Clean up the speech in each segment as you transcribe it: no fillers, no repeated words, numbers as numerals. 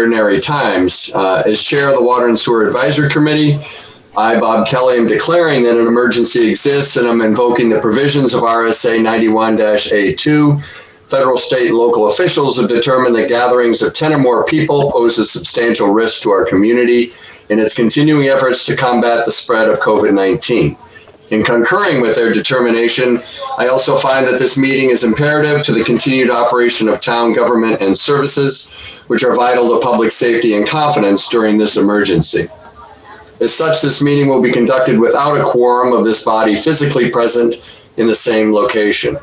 ordinary times. As chair of the Water and Sewer Advisory Committee, I, Bob Kelly, am declaring that an emergency exists, and I'm invoking the provisions of RSA 91-A2. Federal, state, and local officials have determined that gatherings of 10 or more people pose a substantial risk to our community in its continuing efforts to combat the spread of COVID-19. In concurring with their determination, I also find that this meeting is imperative to the continued operation of town government and services, which are vital to public safety and confidence during this emergency. As such, this meeting will be conducted without a quorum of this body physically present in the same location.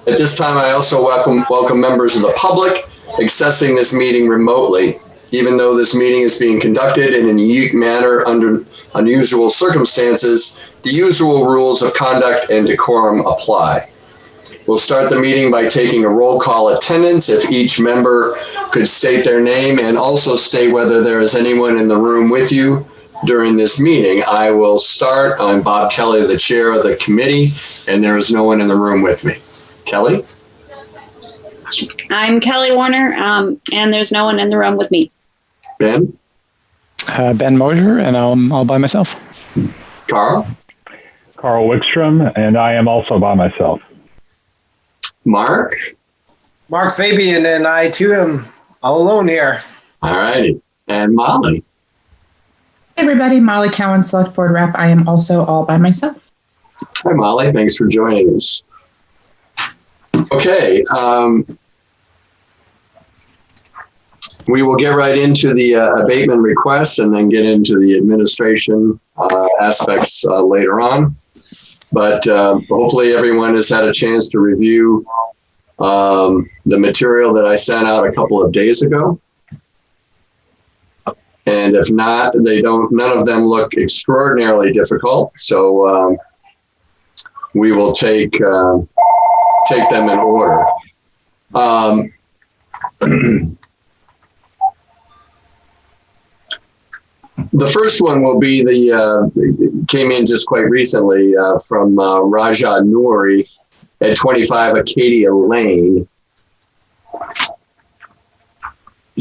At this time, I also welcome members of the public accessing this meeting remotely. Even though this meeting is being conducted in a unique manner under unusual circumstances, the usual rules of conduct and decorum apply. We'll start the meeting by taking a roll call attendance. If each member could state their name and also state whether there is anyone in the room with you during this meeting. I will start. I'm Bob Kelly, the chair of the committee, and there is no one in the room with me. Kelly? I'm Kelly Warner, and there's no one in the room with me. Ben? Ben Moser, and I'm all by myself. Carl? Carl Wickstrom, and I am also by myself. Mark? Mark Fabian, and I too am all alone here. All righty. And Molly? Hey everybody, Molly Cowan, Select Board Rep. I am also all by myself. Hi Molly, thanks for joining us. Okay, we will get right into the abatement requests and then get into the administration aspects later on. But hopefully everyone has had a chance to review the material that I sent out a couple of days ago. And if not, none of them look extraordinarily difficult. So we will take them in order. The first one will be came in just quite recently from Raja Noori at 25 Acadia Lane.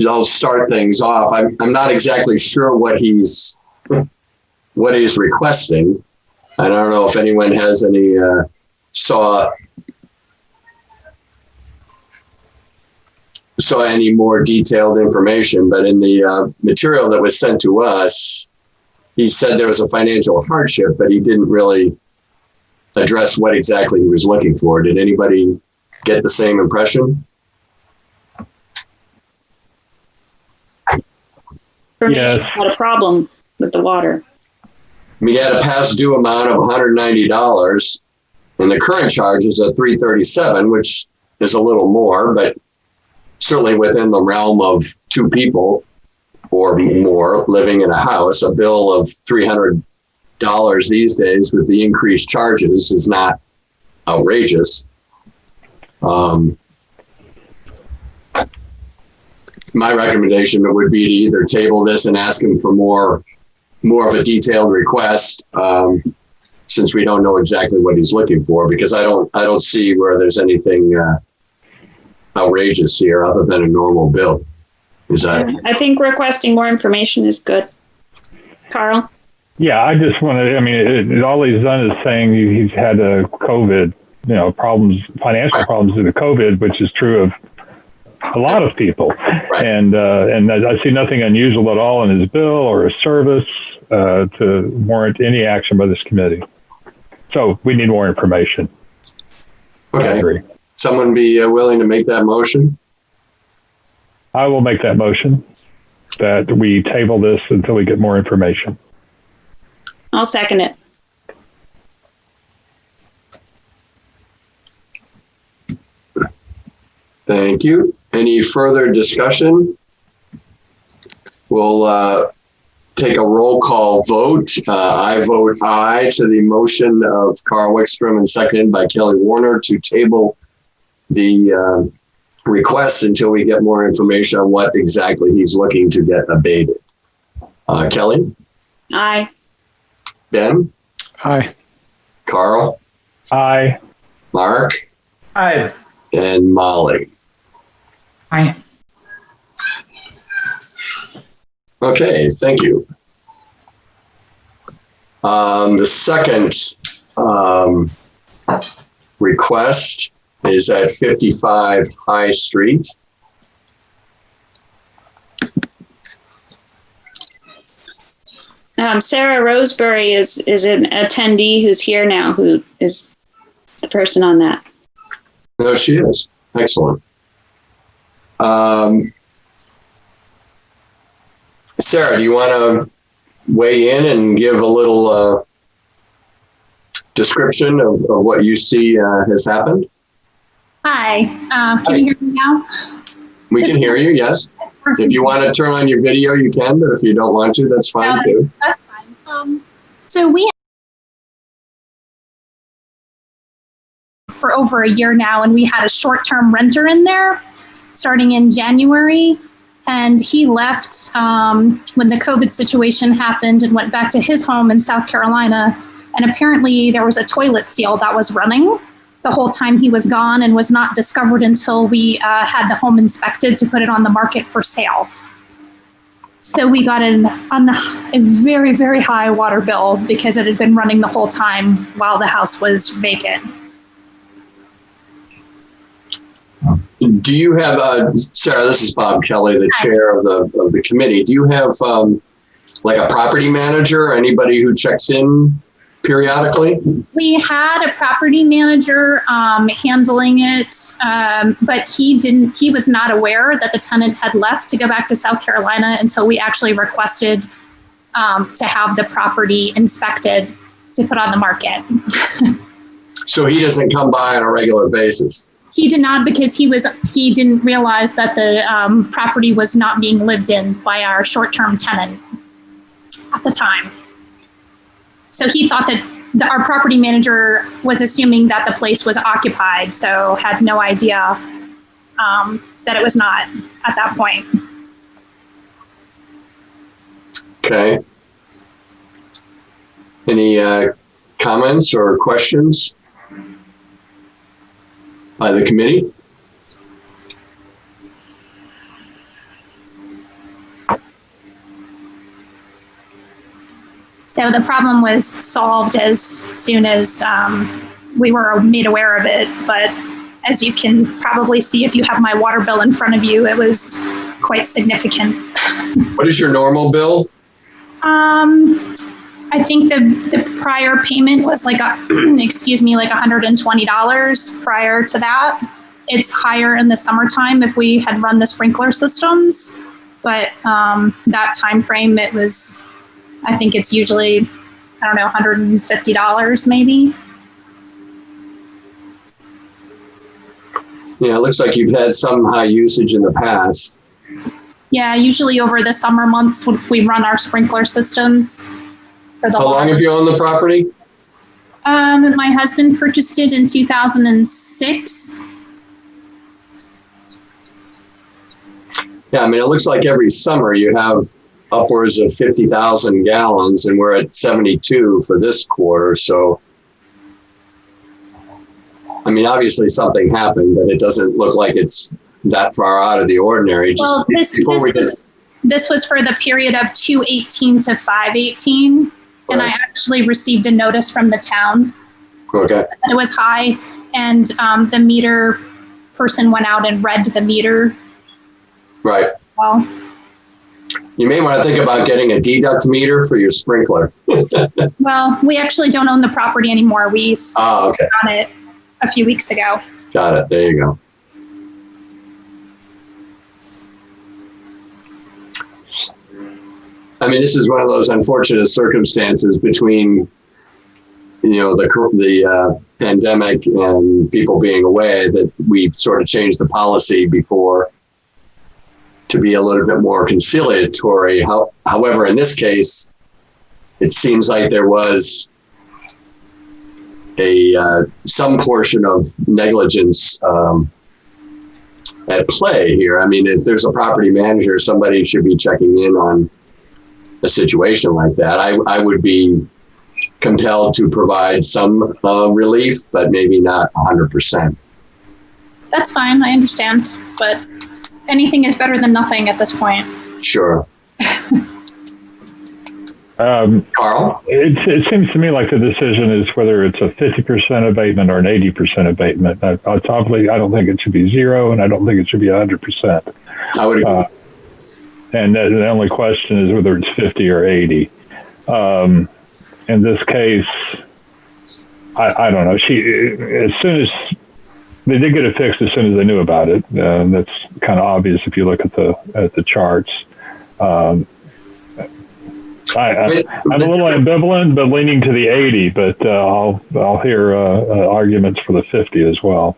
I'll start things off. I'm not exactly sure what he's requesting. I don't know if anyone has any saw any more detailed information, but in the material that was sent to us, he said there was a financial hardship, but he didn't really address what exactly he was looking for. Did anybody get the same impression? Yes. Had a problem with the water. We had a past due amount of $190, and the current charges are $337, which is a little more, but certainly within the realm of two people or more living in a house. A bill of $300 these days with the increased charges is not outrageous. My recommendation would be to either table this and ask him for more of a detailed request, since we don't know exactly what he's looking for, because I don't see where there's anything outrageous here other than a normal bill. I think requesting more information is good. Carl? Yeah, I just wanted, all he's done is saying he's had a COVID, problems, financial problems due to COVID, which is true of a lot of people. Right. And I see nothing unusual at all in his bill or his service to warrant any action by this committee. So we need more information. Okay. I agree. Someone be willing to make that motion? I will make that motion that we table this until we get more information. I'll second it. Thank you. Any further discussion? We'll take a roll call vote. I vote aye to the motion of Carl Wickstrom and seconded by Kelly Warner to table the request until we get more information on what exactly he's looking to get abated. Kelly? Aye. Ben? Aye. Carl? Aye. Mark? Aye. And Molly? Aye. Okay, thank you. The second request is at 55 High Street. Sarah Roseberry is an attendee who's here now, who is the person on that. No, she is. Excellent. Sarah, do you want to weigh in and give a little description of what you see has happened? Hi, can you hear me now? We can hear you, yes. If you want to turn on your video, you can, but if you don't want to, that's fine too. That's fine. So we for over a year now, and we had a short-term renter in there starting in January, and he left when the COVID situation happened and went back to his home in South Carolina, and apparently there was a toilet seal that was running the whole time he was gone and was not discovered until we had the home inspected to put it on the market for sale. So we got a very, very high water bill because it had been running the whole time while the house was vacant. Do you have, Sarah, this is Bob Kelly, the chair of the committee. Do you have like a property manager or anybody who checks in periodically? We had a property manager handling it, but he was not aware that the tenant had left to go back to South Carolina until we actually requested to have the property inspected to put on the market. So he doesn't come by on a regular basis? He did not, because he didn't realize that the property was not being lived in by our short-term tenant at the time. So he thought that our property manager was assuming that the place was occupied, so had no idea that it was not at that point. Okay. Any comments or questions by the committee? So the problem was solved as soon as we were made aware of it. But as you can probably see, if you have my water bill in front of you, it was quite significant. What is your normal bill? I think the prior payment was like excuse me, like $120 prior to that. It's higher in the summertime if we had run the sprinkler systems, but that time frame, it was, I think it's usually, I don't know, $150 maybe. Yeah, it looks like you've had some high usage in the past. Yeah, usually over the summer months we run our sprinkler systems. For the How long have you owned the property? My husband purchased it in 2006. Yeah, I mean, it looks like every summer you have upwards of 50,000 gallons, and we're at 72 for this quarter. So, I mean, obviously something happened, but it doesn't look like it's that far out of the ordinary. Well, this was for the period of 2/18 to 5/18. And I actually received a notice from the town. Okay. That it was high, and the meter person went out and read the meter. Right. Well, you may want to think about getting a deduct meter for your sprinkler. well, we actually don't own the property anymore. We okay. on it a few weeks ago. Got it. There you go. I mean, this is one of those unfortunate circumstances between, the pandemic and people being away that we sort of changed the policy before to be a little bit more conciliatory. However, in this case, it seems like there was some portion of negligence at play here. I mean, if there's a property manager, somebody should be checking in on a situation like that. I would be compelled to provide some relief, but maybe not 100%. That's fine. I understand, but anything is better than nothing at this point. Sure. Carl? It seems to me like the decision is whether it's a 50% abatement or an 80% abatement. I don't think it should be 0, and I don't think it should be 100%. I would agree. And the only question is whether it's 50 or 80. In this case, I don't know. As soon as they did get it fixed, as soon as they knew about it, that's kind of obvious if you look at the charts. I'm a little ambivalent, but leaning to the 80. But I'll hear arguments for the 50 as well.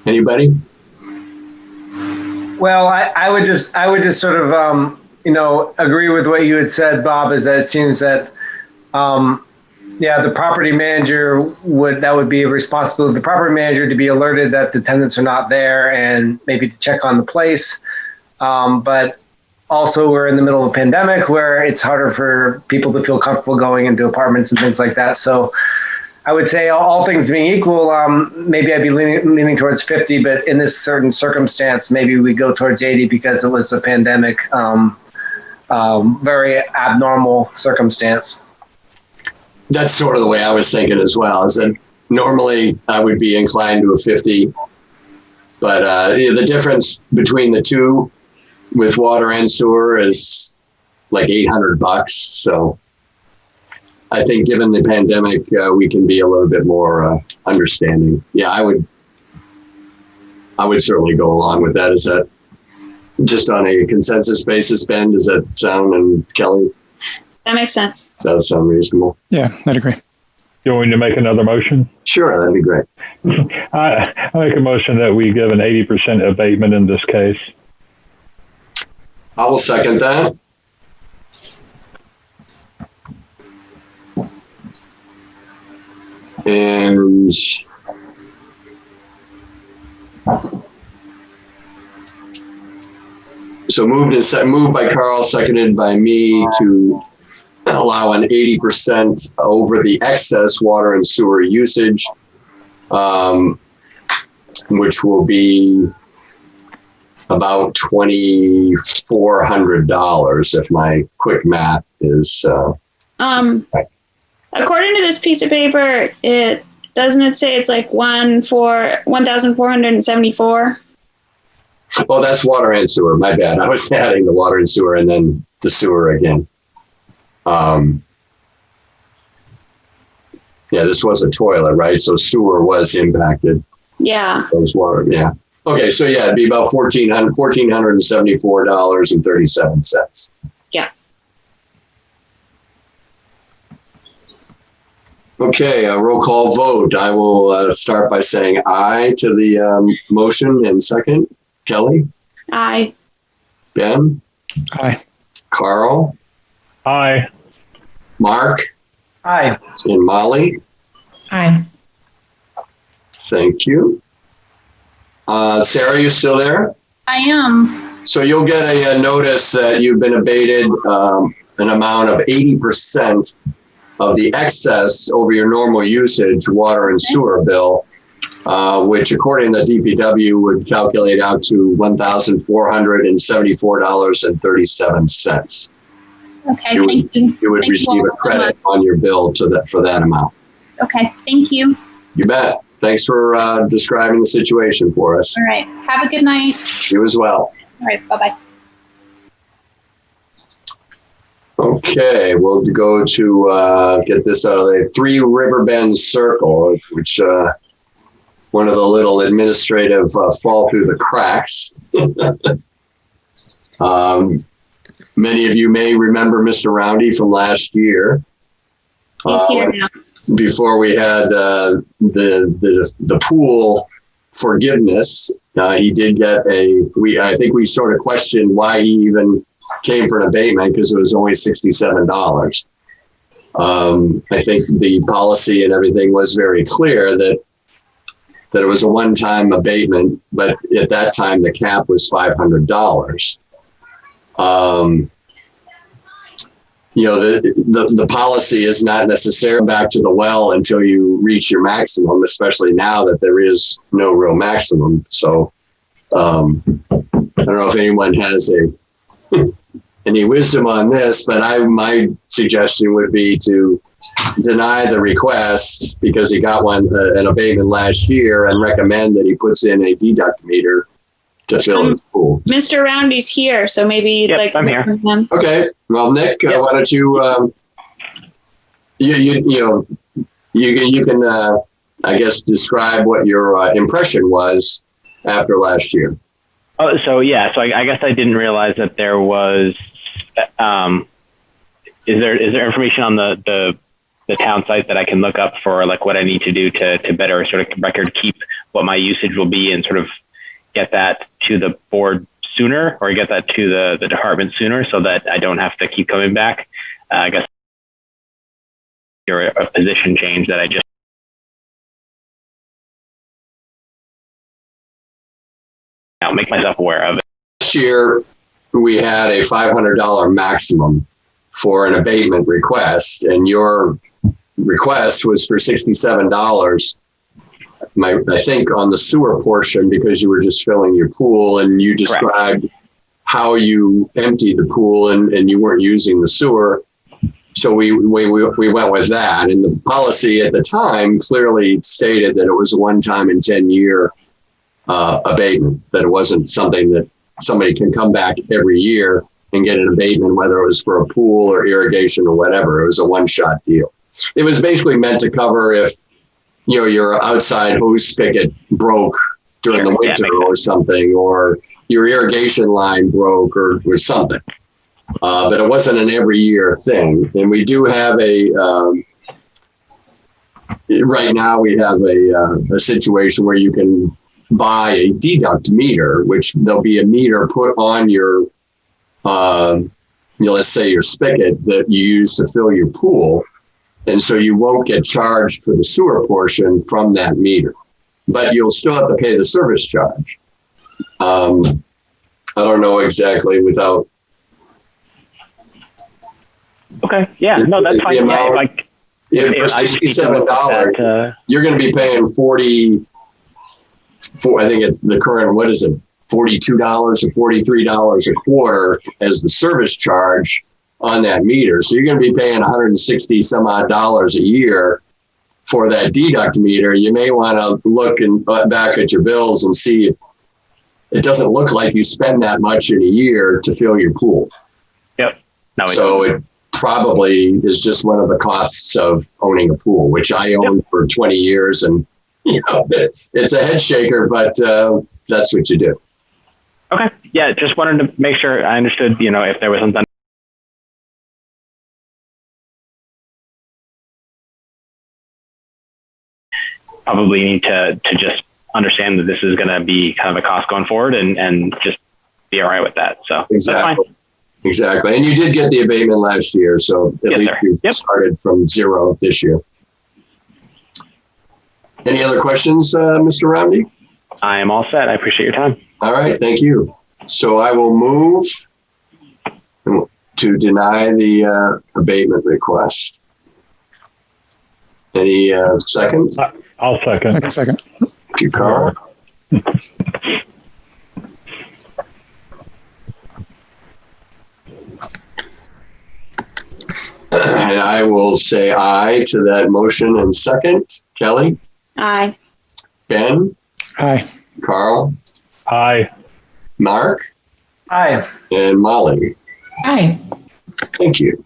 Anybody? Well, I would just sort of agree with what you had said, Bob. Is that it seems that the property manager would be a responsibility of the property manager to be alerted that the tenants are not there and maybe to check on the place. But also we're in the middle of a pandemic where it's harder for people to feel comfortable going into apartments and things like that. So I would say all things being equal, maybe I'd be leaning towards 50, but in this certain circumstance, maybe we go towards 80 because it was a pandemic, very abnormal circumstance. That's sort of the way I was thinking as well, is that normally I would be inclined to a 50, but the difference between the two with water and sewer is like $800. So I think given the pandemic, we can be a little bit more understanding. Yeah, I would certainly go along with that. Is that just on a consensus basis, Ben? Does that sound, and Kelly? That makes sense. Does that sound reasonable? Yeah, I'd agree. You want me to make another motion? Sure, that'd be great. I make a motion that we give an 80% abatement in this case. I will second that. And so moved by Carl, seconded by me to allow an 80% over the excess water and sewer usage, which will be about $2,400 if my quick math is right. According to this piece of paper, it say it's like 1,474. Oh, that's water and sewer. My bad. I was adding the water and sewer and then the sewer again. Yeah, this was a toilet, right? So sewer was impacted. Yeah. Those water, yeah. Okay, so yeah, it'd be about $1,474.37. Yeah. Okay, a roll call vote. I will start by saying aye to the motion and second. Kelly? Aye. Ben? Aye. Carl? Aye. Mark? Aye. And Molly? Aye. Thank you. Sarah, you still there? I am. So you'll get a notice that you've been abated an amount of 80% of the excess over your normal usage water and sewer bill, which according to DPW would calculate out to $1,474.37. Okay, thank you. You would Thank receive you all a so credit much. on your bill for that amount. Okay, thank you. You bet. Thanks for describing the situation for us. All right, have a good night. You as well. All right, bye-bye. Okay, we'll go to get this out of the Three River Bend Circle, which one of the little administrative fall through the cracks. Many of you may remember Mr. Roundy from last year. He's here now. Before we had the pool forgiveness, he did get I think we sort of questioned why he even came for an abatement because it was only $67. I think the policy and everything was very clear that it was a one-time abatement, but at that time the cap was $500. The policy is not necessarily back to the well until you reach your maximum, especially now that there is no real maximum. So I don't know if anyone has any wisdom on this, but my suggestion would be to deny the request because he got an abatement last year, and recommend that he puts in a deduct meter to fill his pool. Mr. Roundy's here, so maybe you'd like I'm to hear here. from him. Okay, well, Nick, why don't you, you can, I guess, describe what your impression was after last year. Oh, so I guess I didn't realize that there was. Is there information on the town site that I can look up for, like, what I need to do to better sort of record keep what my usage will be and sort of get that to the board sooner, or get that to the department sooner, so that I don't have to keep coming back? I guess you're a position change that I just make myself aware of. This year, we had a $500 maximum for an abatement request, and your request was for $67. I think on the sewer portion, because you were just filling your pool, and you described how you emptied the pool and you weren't using the sewer. So we went with that. And the policy at the time clearly stated that it was a one-time and 10-year abatement, that it wasn't something that somebody can come back every year and get an abatement, whether it was for a pool or irrigation or whatever. It was a one-shot deal. It was basically meant to cover if, your outside hose spigot broke during the winter or something, or your irrigation line broke or something. But it wasn't an every year thing. And we do have right now we have a situation where you can buy a deduct meter, which there'll be a meter put on your, let's say your spigot that you use to fill your pool. And so you won't get charged for the sewer portion from that meter, but you'll still have to pay the service charge. I don't know exactly without. Okay. Yeah. No, that's fine. Yeah, if for $67, you're going to be paying 40. I think it's the current, what is it, $42 or $43 a quarter as the service charge on that meter. So you're going to be paying $160 some odd a year for that deduct meter. You may want to look back at your bills and see if it doesn't look like you spend that much in a year to fill your pool. Yep. No, so it probably is just one of the costs of owning a pool, which I owned for 20 years. And it's a head shaker, but that's what you do. Okay. Yeah. Just wanted to make sure I understood, if there was something. Probably need to just understand that this is going to be kind of a cost going forward, and just be all right with that. So exactly. That's fine. Exactly. And you did get the abatement last year. So at least you started from zero this year. Any other questions, Mr. Romney? I am all set. I appreciate your time. All right. Thank you. So I will move to deny the abatement request. Any second? I'll second. Like a second. Thank you, Carl. And I will say aye to that motion in second. Kelly? Aye. Ben? Aye. Carl? Aye. Mark? Aye. And Molly? Aye. Thank you.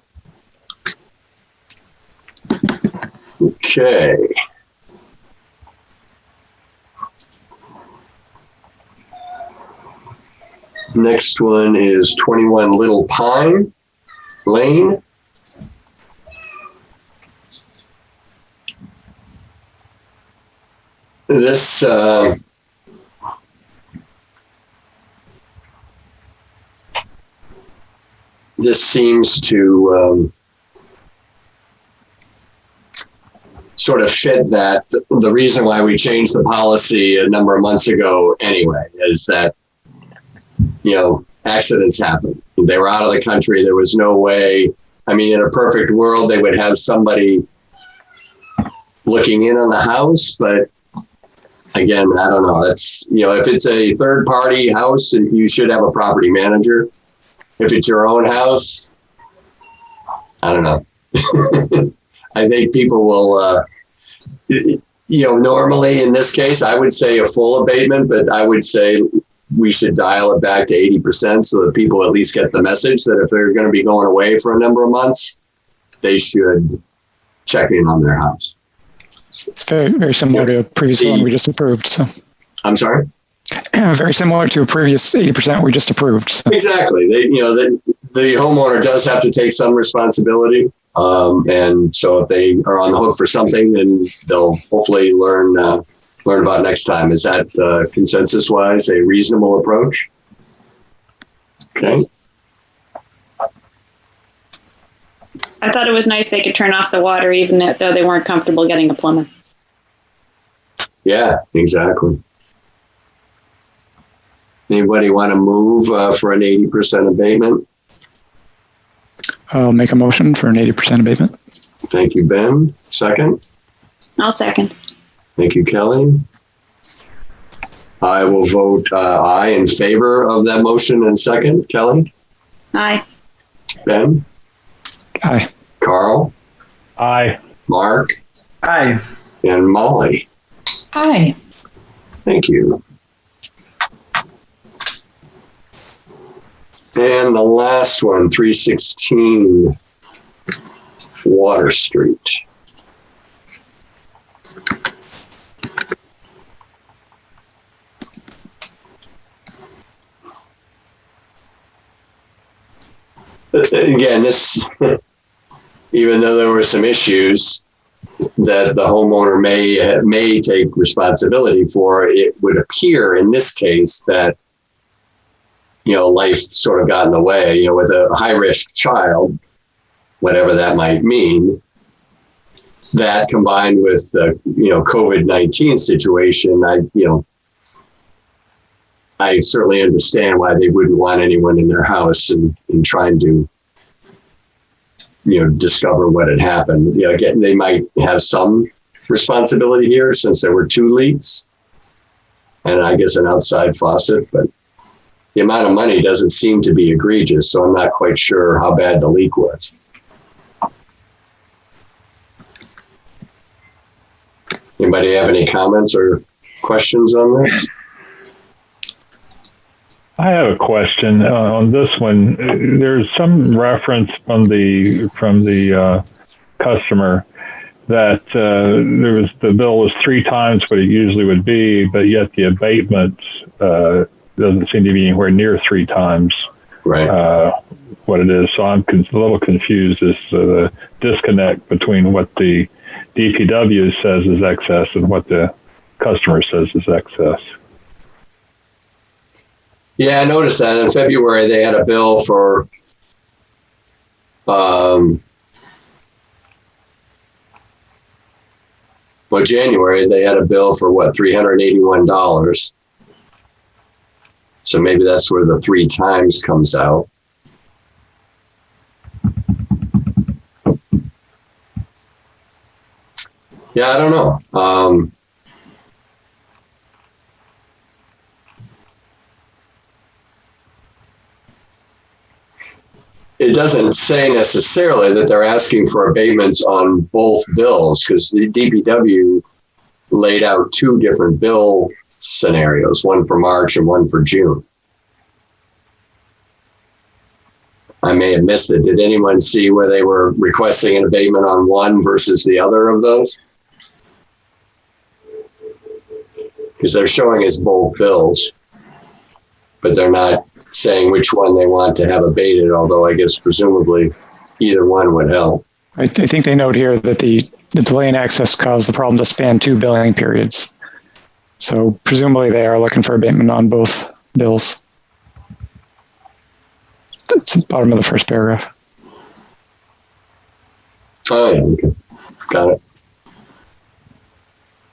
Okay. Next one is 21 Little Pine Lane. This this seems to sort of fit that. The reason why we changed the policy a number of months ago anyway is that, accidents happen. They were out of the country. There was no way. I mean, in a perfect world, they would have somebody looking in on the house, but again, I don't know. That's, if it's a third party house, you should have a property manager. If it's your own house, I don't know. I think people will, normally in this case, I would say a full abatement, but I would say we should dial it back to 80% so that people at least get the message that if they're going to be going away for a number of months, they should check in on their house. It's very, very similar to a previous one we just approved. So I'm sorry? Very similar to a previous 80% we just approved. So. Exactly. The homeowner does have to take some responsibility. And so if they are on the hook for something, then they'll hopefully learn about next time. Is that consensus-wise a reasonable approach? Okay. I thought it was nice they could turn off the water even though they weren't comfortable getting a plumber. Yeah, exactly. Anybody want to move for an 80% abatement? I'll make a motion for an 80% abatement. Thank you, Ben. Second? I'll second. Thank you, Kelly. I will vote aye in favor of that motion and second. Kelly? Aye. Ben? Aye. Carl? Aye. Mark? Aye. And Molly? Aye. Thank you. And the last one, 316 Water Street. Again, this, even though there were some issues that the homeowner may take responsibility for, it would appear in this case that life sort of got in the way, with a high-risk child, whatever that might mean. That combined with the, COVID-19 situation, I certainly understand why they wouldn't want anyone in their house and trying to, discover what had happened. Again, they might have some responsibility here since there were 2 leaks and I guess an outside faucet, but the amount of money doesn't seem to be egregious, so I'm not quite sure how bad the leak was. Anybody have any comments or questions on this? I have a question on this one. There's some reference from the customer that the bill was 3 times what it usually would be, but yet the abatement doesn't seem to be anywhere near 3 times what it is. So I'm a little confused as to the disconnect between what the DPW says is excess and what the customer says is excess. Yeah, I noticed that in February they had a bill for January they had a bill for $381. So maybe that's where the 3 times comes out. Yeah, I don't know. It doesn't say necessarily that they're asking for abatements on both bills, because the DPW laid out 2 different bill scenarios, one for March and one for June. I may have missed it. Did anyone see where they were requesting an abatement on one versus the other of those? Because they're showing us both bills, but they're not saying which one they want to have abated, although I guess presumably either one would help. I think they note here that the delay in access caused the problem to span 2 billing periods. So presumably they are looking for abatement on both bills. It's at the bottom of the first paragraph. Oh, yeah, okay. Got it.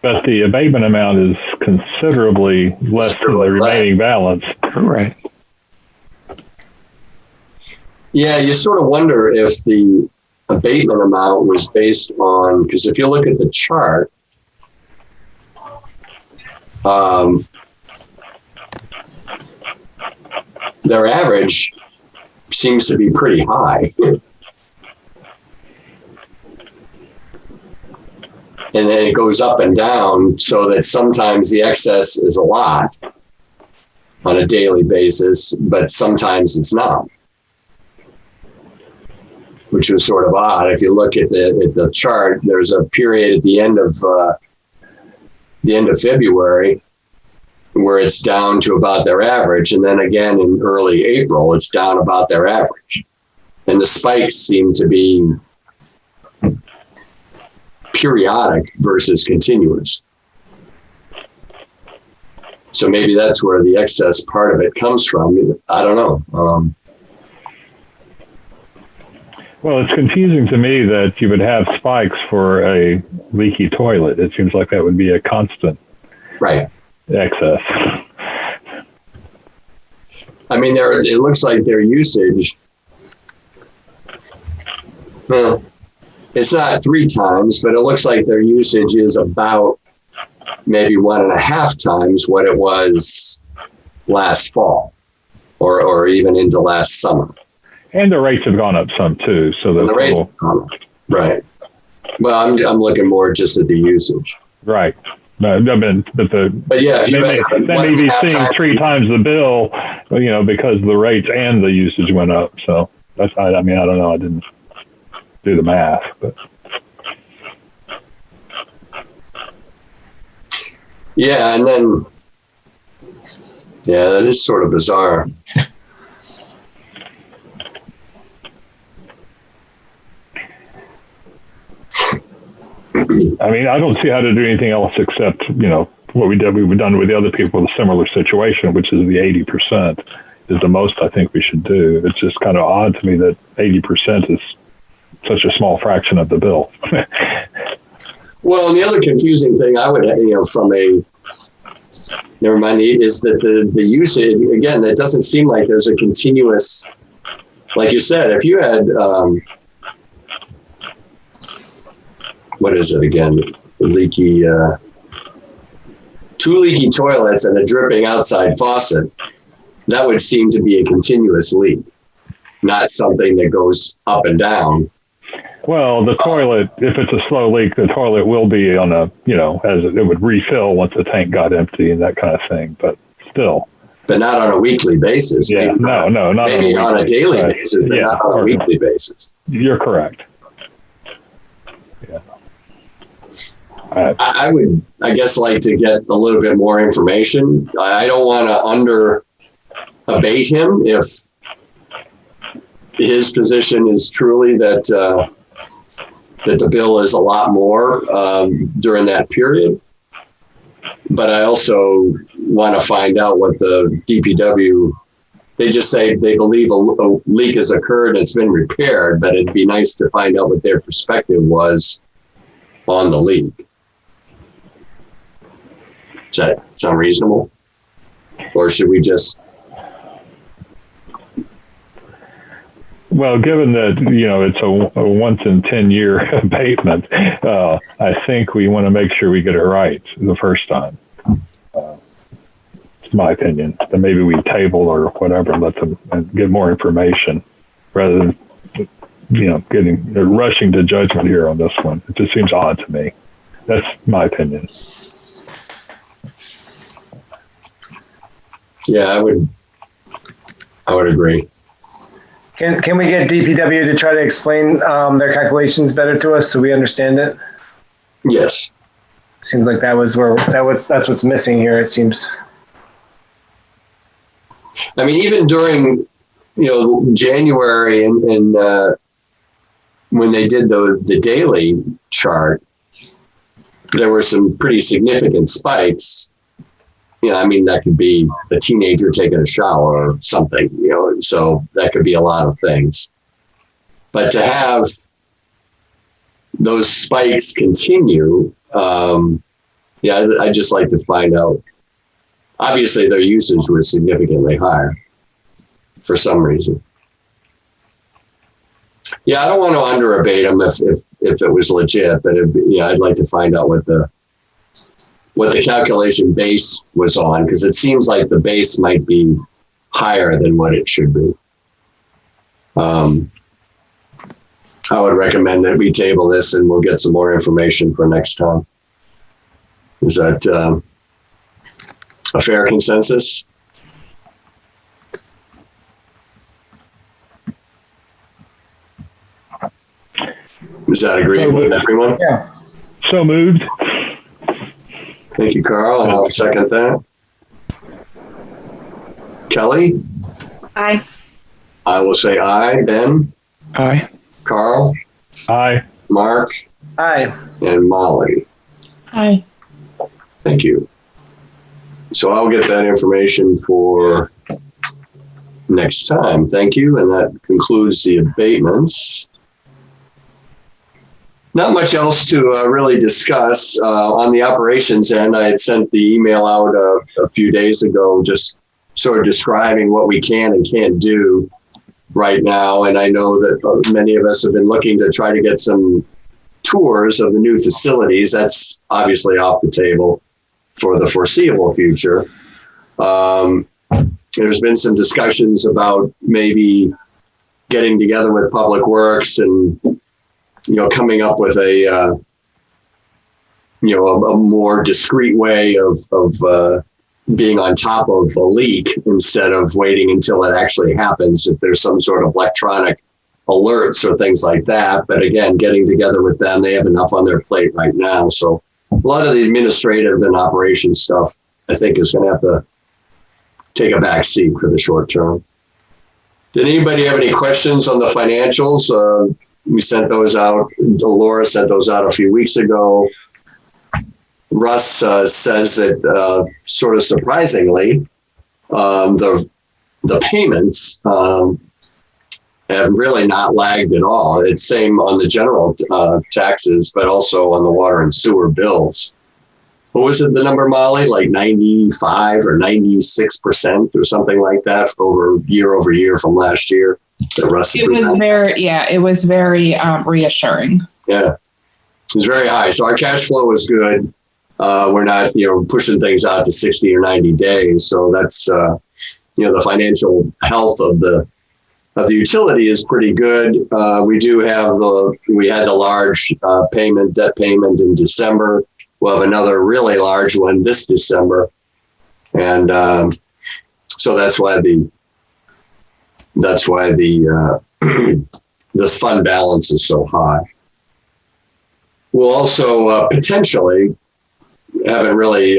But the abatement amount is considerably less than the remaining balance. Right. Yeah, you sort of wonder if the abatement amount was based on, because if you look at the chart, their average seems to be pretty high. And then it goes up and down so that sometimes the excess is a lot on a daily basis, but sometimes it's not, which was sort of odd. If you look at the chart, there's a period at the end of February where it's down to about their average, and then again in early April, it's down about their average. And the spikes seem to be periodic versus continuous. So maybe that's where the excess part of it comes from. I don't know. Well, it's confusing to me that you would have spikes for a leaky toilet. It seems like that would be a constant excess. I mean, it looks like their usage, it's not 3 times, but it looks like their usage is about maybe 1.5 times what it was last fall or even into last summer. And the rates have gone up some too. So the rates have gone up. Right. Well, I'm looking more just at the usage. Right. But yeah, they may be seeing 3 times the bill, because the rates and the usage went up. So that's, I don't know. I didn't do the math, but. Yeah. And then, that is sort of bizarre. I mean, I don't see how to do anything else except, what we've done with the other people with a similar situation, which is the 80% is the most I think we should do. It's just kind of odd to me that 80% is such a small fraction of the bill. Well, and the other confusing thing I would, never mind, is that the usage, again, it doesn't seem like there's a continuous, like you said, if you had, what is it again? Leaky, 2 leaky toilets and a dripping outside faucet. That would seem to be a continuous leak, not something that goes up and down. Well, the toilet, if it's a slow leak, the toilet will be on as it would refill once the tank got empty and that kind of thing, but still. But not on a weekly basis. Yeah, not maybe on a daily basis, but not on a weekly basis. You're correct. Yeah. I would, I guess, like to get a little bit more information. I don't want to under abate him if his position is truly that the bill is a lot more during that period. But I also want to find out what the DPW, they just say they believe a leak has occurred and it's been repaired, but it'd be nice to find out what their perspective was on the leak. Does that sound reasonable? Or should we just... Well, given that, it's a once in 10-year abatement, I think we want to make sure we get it right the first time. It's my opinion. Then maybe we table or whatever, let them get more information rather than, rushing to judgment here on this one. It just seems odd to me. That's my opinion. Yeah, I would agree. Can we get DPW to try to explain their calculations better to us so we understand it? Yes. Seems like that's what's missing here. It seems. I mean, even during January and when they did the daily chart, there were some pretty significant spikes. I mean, that could be a teenager taking a shower or something, so that could be a lot of things. But to have those spikes continue, I'd just like to find out. Obviously, their usage was significantly higher for some reason. Yeah, I don't want to underabate them if it was legit, but I'd like to find out what what the calculation base was on, because it seems like the base might be higher than what it should be. I would recommend that we table this and we'll get some more information for next time. Is that a fair consensus? Is that agreeable with everyone? Yeah. So moved. Thank you, Carl, and I'll second that. Kelly? Aye. I will say aye. Ben? Aye. Carl? Aye. Mark? Aye. And Molly? Aye. Thank you. So I'll get that information for next time. Thank you. And that concludes the abatements. Not much else to really discuss on the operations end. I had sent the email out a few days ago, just sort of describing what we can and can't do right now. And I know that many of us have been looking to try to get some tours of the new facilities. That's obviously off the table for the foreseeable future. There's been some discussions about maybe getting together with Public Works and, coming up with a more discreet way of being on top of a leak instead of waiting until it actually happens, if there's some sort of electronic alerts or things like that. But again, getting together with them, they have enough on their plate right now. So a lot of the administrative and operations stuff, I think, is going to have to take a back seat for the short term. Did anybody have any questions on the financials? We sent those out. Laura sent those out a few weeks ago. Russ says that sort of surprisingly, the payments have really not lagged at all. It's same on the general taxes, but also on the water and sewer bills. What was it, the number, Molly? Like 95 or 96% or something like that over year from last year. That Russ It was very reassuring. Yeah, it was very high. So our cash flow was good. We're not, pushing things out to 60 or 90 days. So that's, the financial health of the utility is pretty good. We do have we had the large debt payment in December. We'll have another really large one this December. And so that's why the the fund balance is so high. We'll also potentially, haven't really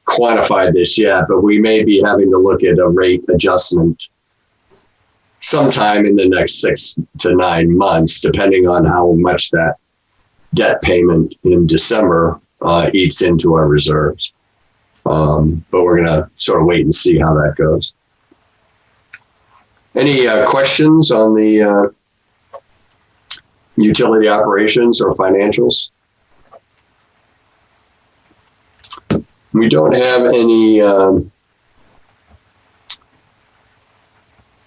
quantified this yet, but we may be having to look at a rate adjustment sometime in the next 6 to 9 months, depending on how much that debt payment in December eats into our reserves. But we're going to sort of wait and see how that goes. Any questions on the utility operations or financials? We don't have any.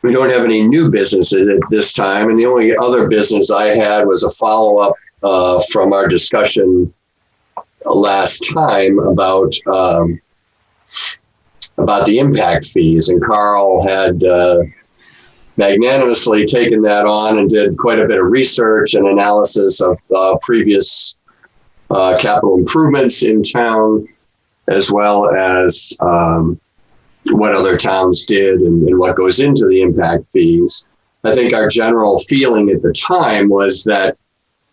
We don't have any new businesses at this time, and the only other business I had was a follow-up from our discussion last time about the impact fees, and Carl had magnanimously taken that on and did quite a bit of research and analysis of previous capital improvements in town, as well as what other towns did and what goes into the impact fees. I think our general feeling at the time was that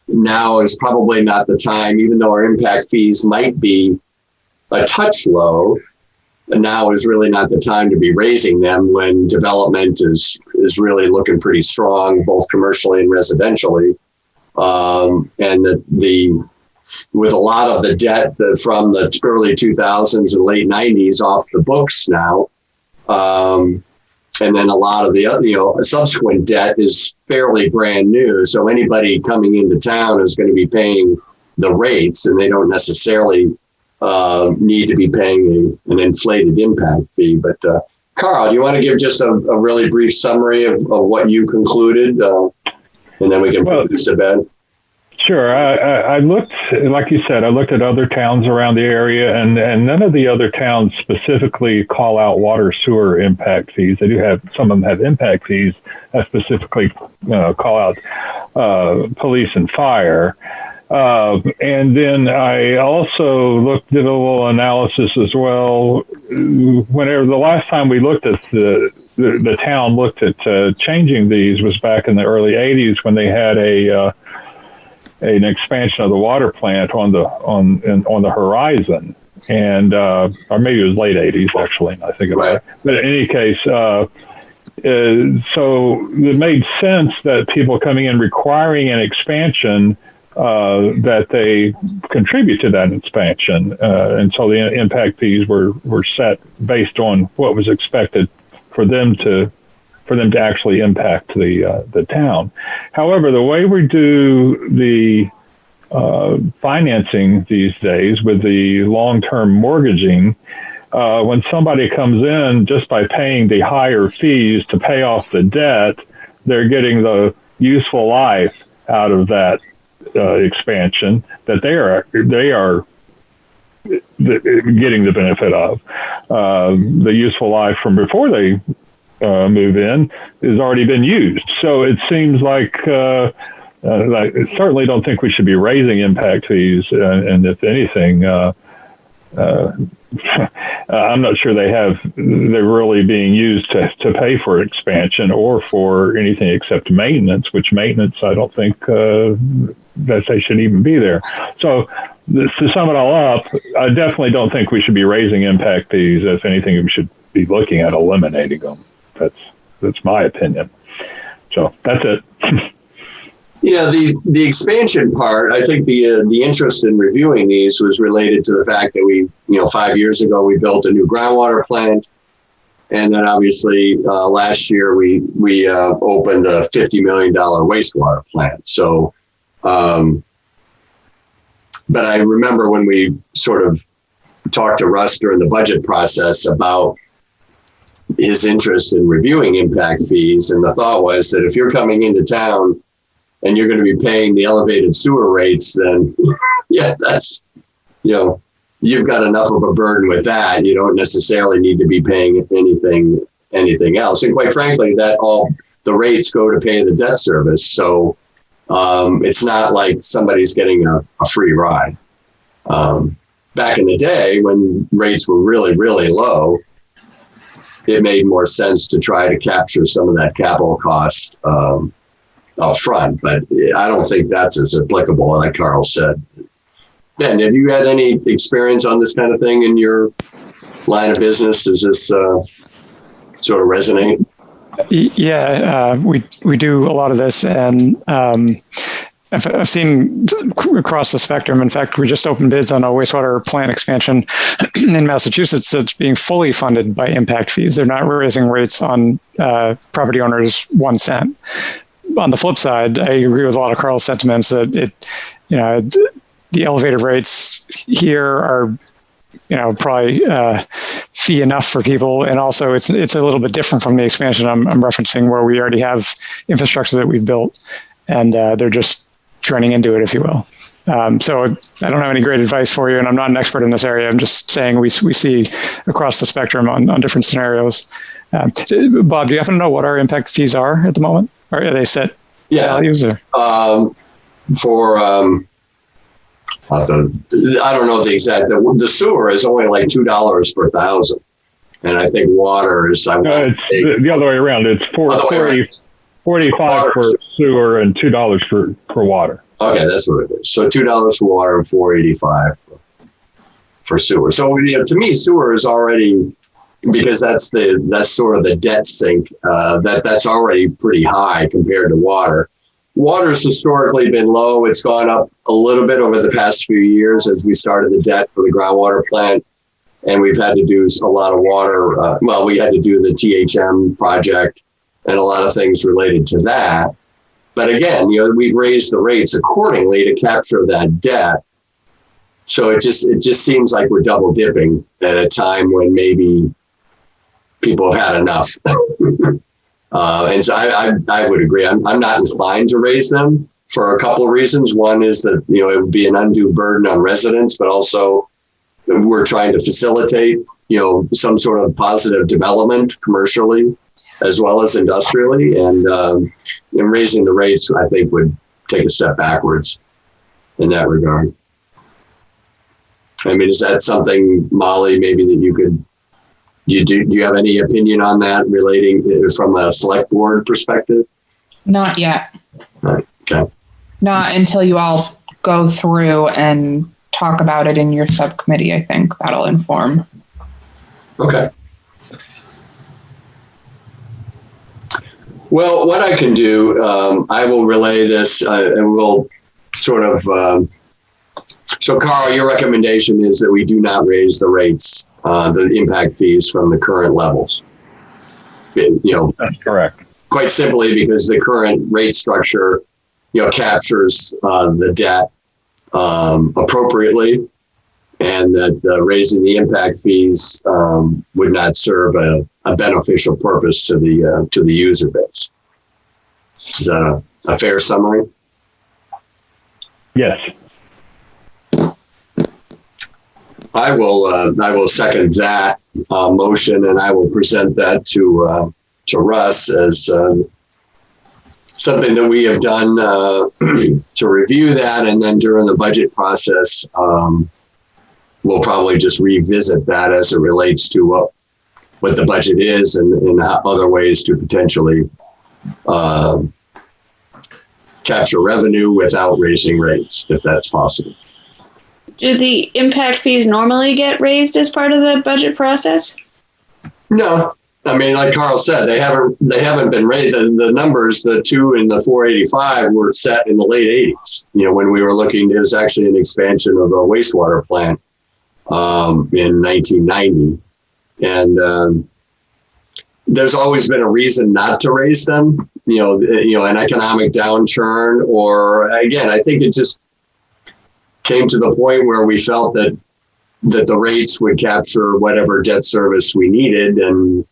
now is probably not the time, even though our impact fees might be a touch low, now is really not the time to be raising them when development is really looking pretty strong, both commercially and residentially. And that with a lot of the debt from the early 2000s and late 90s off the books now, and then a lot of the subsequent debt is fairly brand new. So anybody coming into town is going to be paying the rates, and they don't necessarily need to be paying an inflated impact fee. But Carl, do you want to give just a really brief summary of what you concluded, and then we can put this to bed? Sure. I looked, like you said, I looked at other towns around the area, and none of the other towns specifically call out water sewer impact fees. They do have, some of them have impact fees that specifically call out police and fire. And then I also looked at a little analysis as well. Whenever the last time we looked at the town looked at changing these was back in the early 80s when they had an expansion of the water plant on the horizon, and or maybe it was late 80s actually. I think about it. But in any case, so it made sense that people coming in requiring an expansion that they contribute to that expansion, and so the impact fees were set based on what was expected for them to actually impact the town. However, the way we do the financing these days with the long-term mortgaging, when somebody comes in just by paying the higher fees to pay off the debt, they're getting the useful life out of that expansion that they are getting the benefit of. The useful life from before they move in has already been used. So it seems like I certainly don't think we should be raising impact fees. And if anything, I'm not sure they're really being used to pay for expansion or for anything except maintenance, which maintenance I don't think that they should even be there. So to sum it all up, I definitely don't think we should be raising impact fees. If anything, we should be looking at eliminating them. That's my opinion. So that's it. Yeah, the expansion part, I think the interest in reviewing these was related to the fact that we, 5 years ago, we built a new groundwater plant. And then obviously last year we opened a $50 million wastewater plant. So, but I remember when we sort of talked to Russ during the budget process about his interest in reviewing impact fees. And the thought was that if you're coming into town and you're going to be paying the elevated sewer rates, then yeah, that's, you've got enough of a burden with that. You don't necessarily need to be paying anything else. And quite frankly, that all the rates go to pay the debt service. So it's not like somebody's getting a free ride. Back in the day when rates were really, really low, it made more sense to try to capture some of that capital cost up front, but I don't think that's as applicable, like Carl said. Ben, have you had any experience on this kind of thing in your line of business? Does this sort of resonate? Yeah, we do a lot of this, and I've seen across the spectrum. In fact, we just opened bids on a wastewater plant expansion in Massachusetts that's being fully funded by impact fees. They're not raising rates on property owners 1 cent. On the flip side, I agree with a lot of Carl's sentiments that the elevated rates here are, probably fee enough for people, and also it's a little bit different from the expansion I'm referencing, where we already have infrastructure that we've built, and they're just trending into it, if you will. So I don't have any great advice for you, and I'm not an expert in this area. I'm just saying we see across the spectrum on different scenarios. Bob, do you happen to know what our impact fees are at the moment? Or are they set values? Or? I don't know the exact. The sewer is only like $2 per thousand, and I think water is. It's the other way around. It's 45 for sewer and $2 for water. Okay, that's what it is. So $2 for water and $4.85 for sewer. So to me, sewer is already, because that's sort of the debt sink. That's already pretty high compared to water. Water's historically been low. It's gone up a little bit over the past few years as we started the debt for the groundwater plant, and we've had to do a lot of water. We had to do the THM project and a lot of things related to that. But again, we've raised the rates accordingly to capture that debt. So it just seems like we're double dipping at a time when maybe people have had enough. And so I would agree. I'm not inclined to raise them. for a couple of reasons. One is that, it would be an undue burden on residents, but also we're trying to facilitate, some sort of positive development commercially as well as industrially. And raising the rates, I think, would take a step backwards in that regard. I mean, is that something, Molly, maybe that do you have any opinion on that relating from a select board perspective? Not yet. Right. Okay. Not until you all go through and talk about it in your subcommittee. I think that'll inform. Okay. Well, what I can do, I will relay this and we'll sort of, so Carl, your recommendation is that we do not raise the rates, the impact fees from the current levels. That's correct. Quite simply because the current rate structure, captures the debt appropriately, and that raising the impact fees would not serve a beneficial purpose to the user base. Is that a fair summary? Yes. I will second that motion, and I will present that to Russ as something that we have done to review that, and then during the budget process, we'll probably just revisit that as it relates to what the budget is and other ways to potentially capture revenue without raising rates, if that's possible. Do the impact fees normally get raised as part of the budget process? No. I mean, like Carl said, they haven't been raised. The numbers, the 2 and the 485, were set in the late 80s. When we were looking, it was actually an expansion of a wastewater plant in 1990, and there's always been a reason not to raise them. An economic downturn, or again, I think it just came to the point where we felt that the rates would capture whatever debt service we needed, and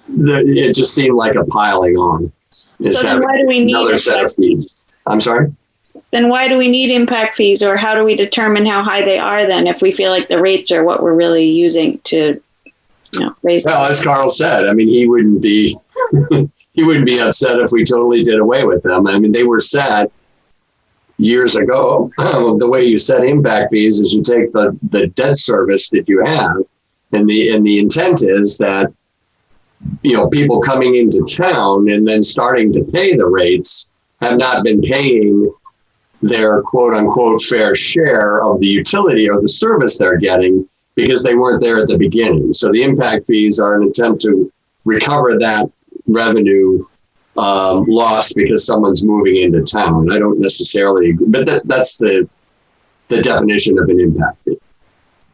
it just seemed like a piling on. So then why do we need another set of fees? I'm sorry? Then why do we need impact fees, or how do we determine how high they are then if we feel like the rates are what we're really using to raise them? Well, as Carl said, I mean, he wouldn't be upset if we totally did away with them. I mean, they were set years ago. The way you set impact fees is you take the debt service that you have, and the intent is that people coming into town and then starting to pay the rates have not been paying their quote unquote fair share of the utility or the service they're getting because they weren't there at the beginning. So the impact fees are an attempt to recover that revenue lost because someone's moving into town. I don't necessarily agree, but that's the definition of an impact fee,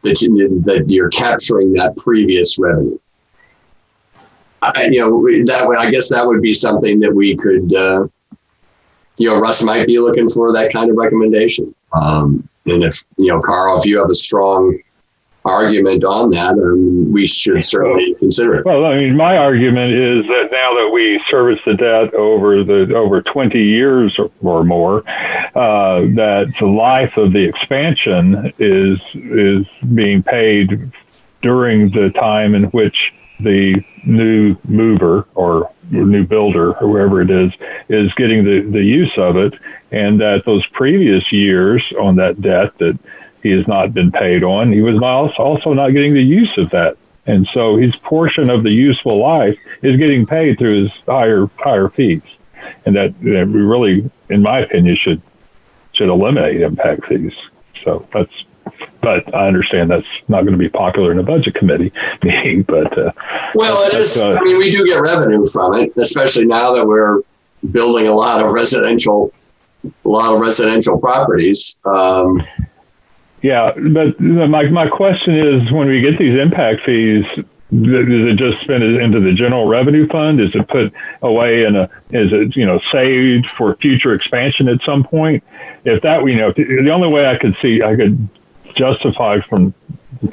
that you're capturing that previous revenue. That way, I guess that would be something that we could, Russ might be looking for that kind of recommendation. And if, Carl, if you have a strong argument on that, we should certainly consider it. Well, I mean, my argument is that now that we service the debt over 20 years or more, that the life of the expansion is being paid during the time in which the new mover or new builder or whoever it is getting the use of it, and that those previous years on that debt that he has not been paid on, he was also not getting the use of that. And so his portion of the useful life is getting paid through his higher fees. And that we really, in my opinion, should eliminate impact fees. So but I understand that's not going to be popular in a budget committee meeting, but. Well, it is. I mean, we do get revenue from it, especially now that we're building a lot of residential properties. Yeah, but my question is, when we get these impact fees, is it just spent into the general revenue fund? Is it put away is it saved for future expansion at some point? If that the only way I could justify from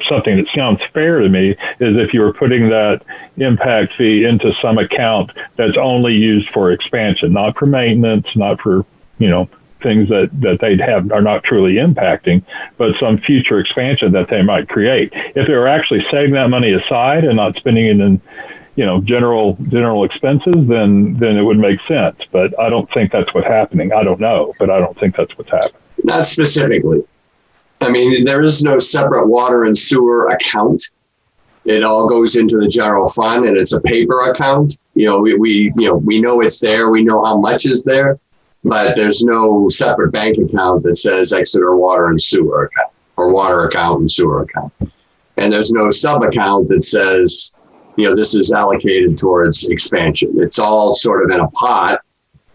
something that sounds fair to me is if you were putting that impact fee into some account that's only used for expansion, not for maintenance, not for things that they'd have are not truly impacting, but some future expansion that they might create. If they were actually setting that money aside and not spending it in, general expenses, then it would make sense. But I don't think that's what's happening. I don't know, but I don't think that's what's happening. Not specifically. I mean, there is no separate water and sewer account. It all goes into the general fund, and it's a paper account. We know it's there. We know how much is there, but there's no separate bank account that says Exeter Water and Sewer account or water account and sewer account. And there's no sub account that says, this is allocated towards expansion. It's all sort of in a pot,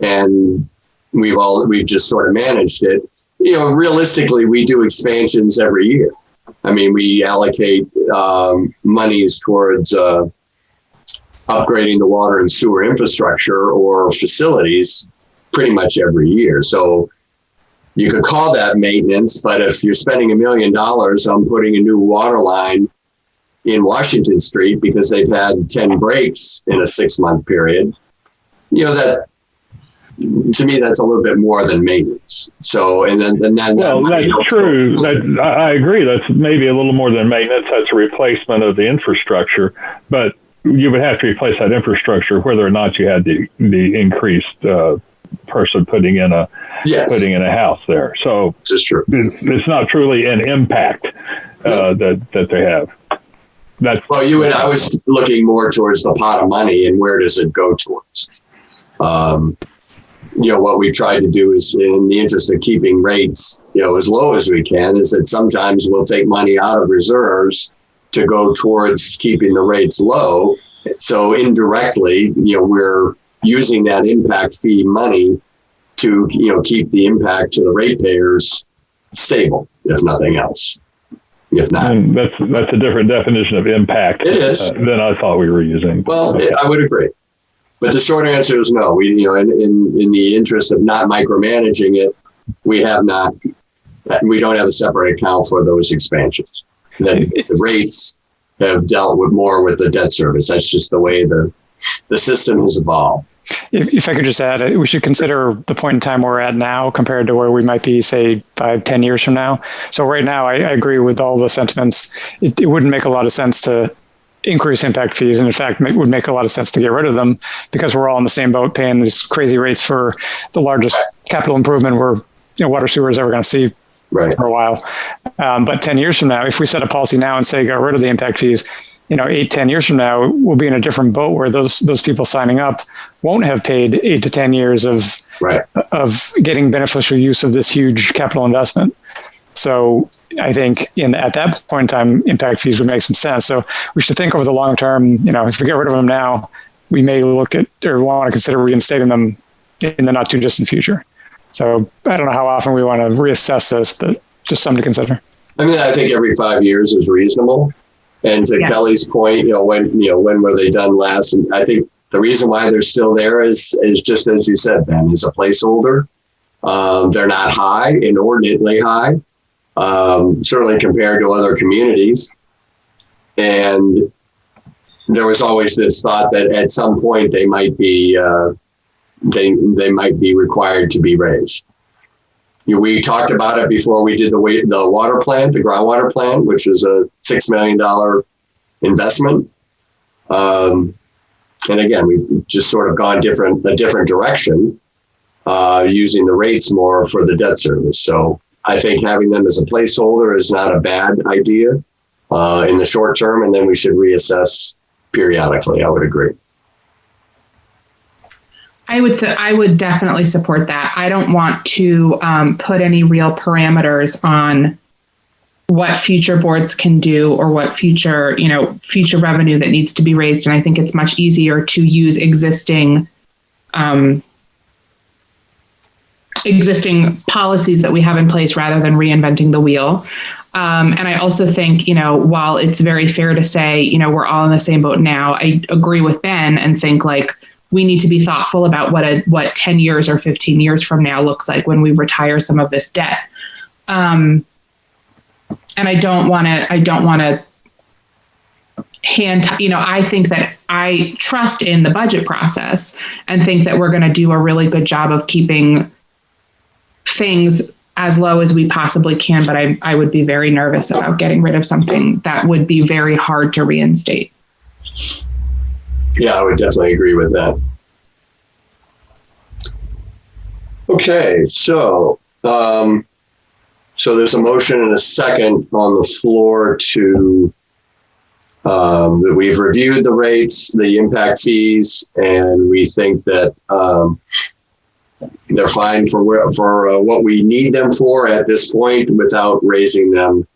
and we've just sort of managed it. Realistically, we do expansions every year. I mean, we allocate monies towards upgrading the water and sewer infrastructure or facilities pretty much every year. So you could call that maintenance, but if you're spending $1 million on putting a new water line in Washington Street because they've had 10 breaks in a 6-month period, that, to me, that's a little bit more than maintenance. So, and then well, that's true. I agree. That's maybe a little more than maintenance. That's a replacement of the infrastructure, but you would have to replace that infrastructure whether or not you had the increased person putting in a house there. So this is true. It's not truly an impact that they have. I was looking more towards the pot of money and where does it go towards. What we tried to do is, in the interest of keeping rates, as low as we can, is that sometimes we'll take money out of reserves to go towards keeping the rates low. So indirectly, we're using that impact fee money to, keep the impact to the ratepayers stable, if nothing else. If not, and that's a different definition of impact. It is than I thought we were using. Well, I would agree. But the short answer is no. We, in the interest of not micromanaging it, we don't have a separate account for those expansions. The rates have dealt with more with the debt service. That's just the way the system has evolved. If I could just add, we should consider the point in time we're at now compared to where we might be, say, 5-10 years from now. So right now, I agree with all the sentiments. It wouldn't make a lot of sense to increase impact fees, and in fact, it would make a lot of sense to get rid of them because we're all in the same boat paying these crazy rates for the largest capital improvement water sewer is ever going to see for a while. But 10 years from now, if we set a policy now and say get rid of the impact fees, 8-10 years from now, we'll be in a different boat where those people signing up won't have paid 8 to 10 years of getting beneficial use of this huge capital investment. So I think at that point in time, impact fees would make some sense. So we should think over the long term, if we get rid of them now, we may look at or want to consider reinstating them in the not too distant future. So I don't know how often we want to reassess this, but just something to consider. I mean, I think every 5 years is reasonable. And to Kelly's point, when were they done last? And I think the reason why they're still there is just as you said, Ben, is a placeholder. They're not high, inordinately high. Certainly compared to other communities. And there was always this thought that at some point they might be they might be required to be raised. We talked about it before we did the water plant, the groundwater plant, which was a $6 million investment. And again, we've just sort of gone a different direction, using the rates more for the debt service. So I think having them as a placeholder is not a bad idea in the short term, and then we should reassess periodically. I would agree. I would definitely support that. I don't want to put any real parameters on what future boards can do or what future revenue that needs to be raised. And I think it's much easier to use existing policies that we have in place rather than reinventing the wheel. And I also think, while it's very fair to say, we're all in the same boat now, I agree with Ben and think we need to be thoughtful about what 10 years or 15 years from now looks like when we retire some of this debt. And I don't want to I think that I trust in the budget process and think that we're going to do a really good job of keeping things as low as we possibly can, but I would be very nervous about getting rid of something that would be very hard to reinstate. Yeah, I would definitely agree with that. Okay, so there's a motion and a second on the floor to that we've reviewed the rates, the impact fees, and we think that they're fine for what we need them for at this point without raising them,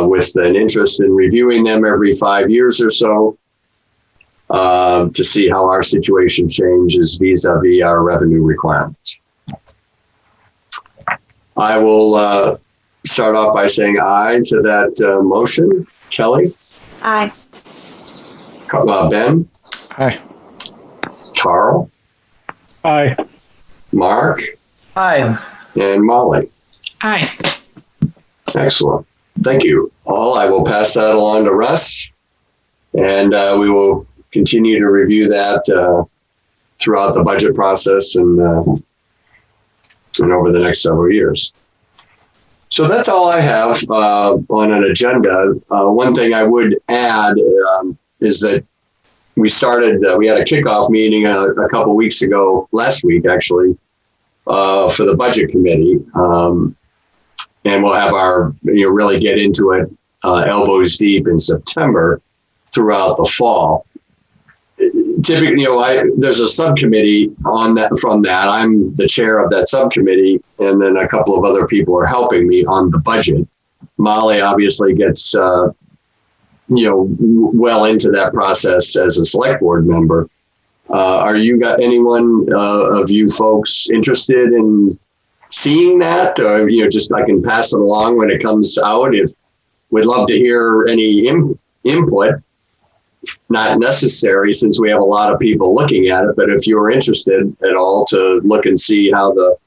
with an interest in reviewing them every 5 years or so, to see how our situation changes vis-a-vis our revenue requirements. I will start off by saying aye to that motion. Kelly? Aye. Ben? Aye. Carl? Aye. Mark? Aye. And Molly? Aye. Excellent. Thank you all. I will pass that along to Russ, and we will continue to review that throughout the budget process and over the next several years. So that's all I have on an agenda. One thing I would add is that we had a kickoff meeting a couple weeks ago, last week actually, for the budget committee. And we'll have really get into it elbows deep in September throughout the fall. Typically, there's a subcommittee on that. From that, I'm the chair of that subcommittee, and then a couple of other people are helping me on the budget. Molly obviously gets, well into that process as a select board member. Are you got anyone of you folks interested in seeing that, or just I can pass it along when it comes out? If we'd love to hear any input. Not necessary since we have a lot of people looking at it, but if you're interested at all to look and see how the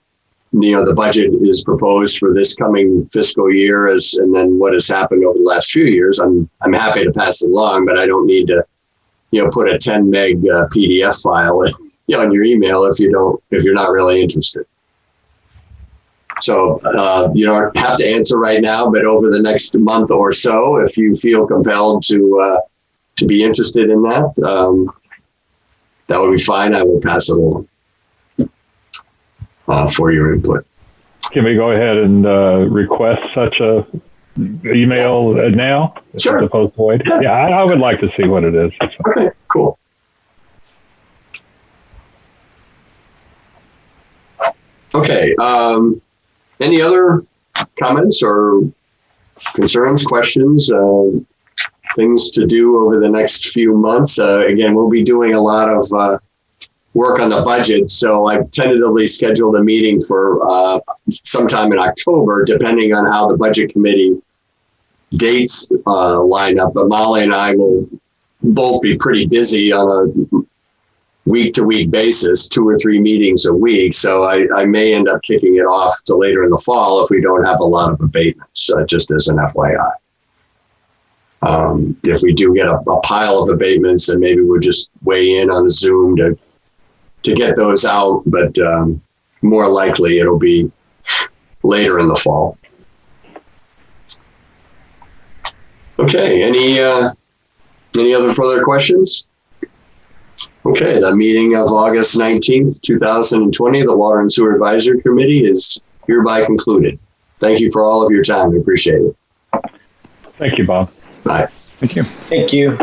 budget is proposed for this coming fiscal year and then what has happened over the last few years, I'm happy to pass it along, but I don't need to, put a 10 meg PDF file on your email if you're not really interested. So you don't have to answer right now, but over the next month or so, if you feel compelled to be interested in that, that would be fine. I will pass it along for your input. Can we go ahead and request such a email now? Sure. As opposed to wait? Yeah, I would like to see what it is. Okay, cool. Okay. Any other comments or concerns, questions? Things to do over the next few months. Again, we'll be doing a lot of work on the budget. So I've tentatively scheduled a meeting for sometime in October, depending on how the budget committee dates line up. But Molly and I will both be pretty busy on a week-to-week basis, 2 or 3 meetings a week. So I may end up kicking it off to later in the fall if we don't have a lot of abatements, just as an FYI. If we do get a pile of abatements, then maybe we'll just weigh in on Zoom to get those out. But more likely it'll be later in the fall. Okay. Any other further questions? Okay. The meeting of August 19th, 2020, the Water and Sewer Advisory Committee is hereby concluded. Thank you for all of your time. I appreciate it. Thank you, Bob. Bye. Thank you. Thank you.